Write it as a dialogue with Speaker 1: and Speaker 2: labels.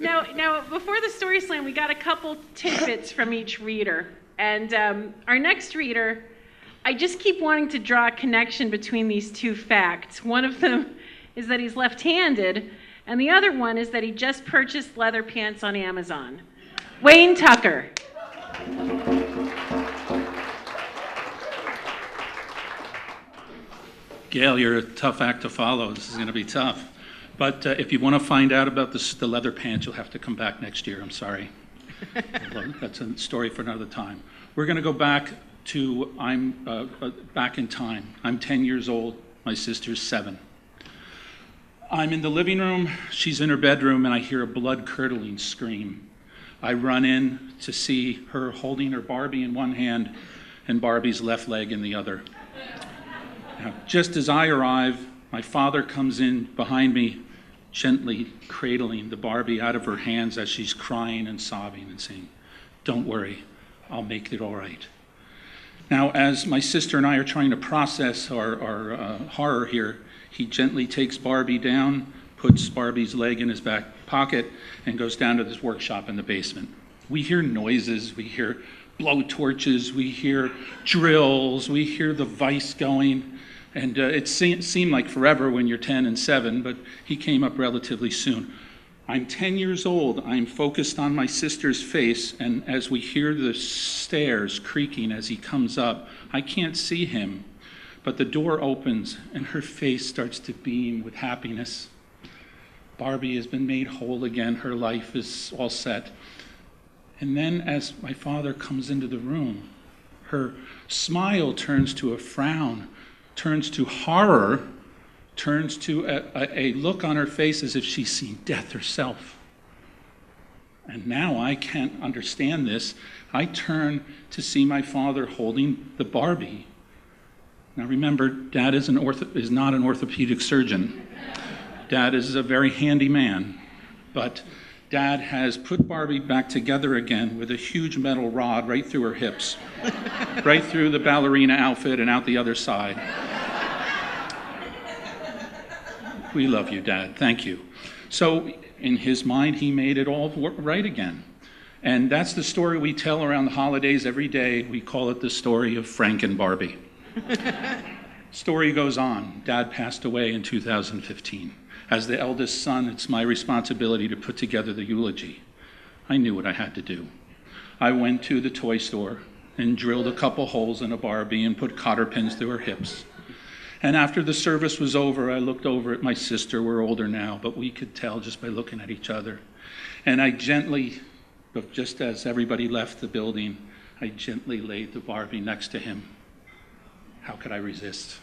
Speaker 1: Now, before the Story Slam, we got a couple tidbits from each reader. And our next reader, I just keep wanting to draw a connection between these two facts. One of them is that he's left-handed, and the other one is that he just purchased leather pants on Amazon. Wayne Tucker.
Speaker 2: Gail, you're a tough act to follow. This is going to be tough. But if you want to find out about the leather pants, you'll have to come back next year. I'm sorry. That's a story for another time. We're going to go back to, back in time. I'm 10 years old. My sister's 7. I'm in the living room. She's in her bedroom, and I hear a blood-curdling scream. I run in to see her holding her Barbie in one hand and Barbie's left leg in the other. Now, just as I arrive, my father comes in behind me, gently cradling the Barbie out of her hands as she's crying and sobbing and saying, "Don't worry, I'll make it all right." Now, as my sister and I are trying to process our horror here, he gently takes Barbie down, puts Barbie's leg in his back pocket, and goes down to this workshop in the basement. We hear noises, we hear blow torches, we hear drills, we hear the vise going. And it seemed like forever when you're 10 and 7, but he came up relatively soon. I'm 10 years old. I'm focused on my sister's face, and as we hear the stairs creaking as he comes up, I can't see him, but the door opens, and her face starts to beam with happiness. Barbie has been made whole again. Her life is all set. And then as my father comes into the room, her smile turns to a frown, turns to horror, turns to a look on her face as if she's seen death herself. And now I can't understand this. I turn to see my father holding the Barbie. Now remember, Dad is not an orthopedic surgeon. Dad is a very handy man, but Dad has put Barbie back together again with a huge metal rod right through her hips, right through the ballerina outfit and out the other side. We love you, Dad. Thank you. So in his mind, he made it all right again. And that's the story we tell around the holidays every day. We call it the story of Frank and Barbie. Story goes on. Dad passed away in 2015. As the eldest son, it's my responsibility to put together the eulogy. I knew what I had to do. I went to the toy store and drilled a couple holes in a Barbie and put cotter pins through her hips. And after the service was over, I looked over at my sister. We're older now, but we could tell just by looking at each other. And I gently, but just as everybody left the building, I gently laid the Barbie next to him. How could I resist?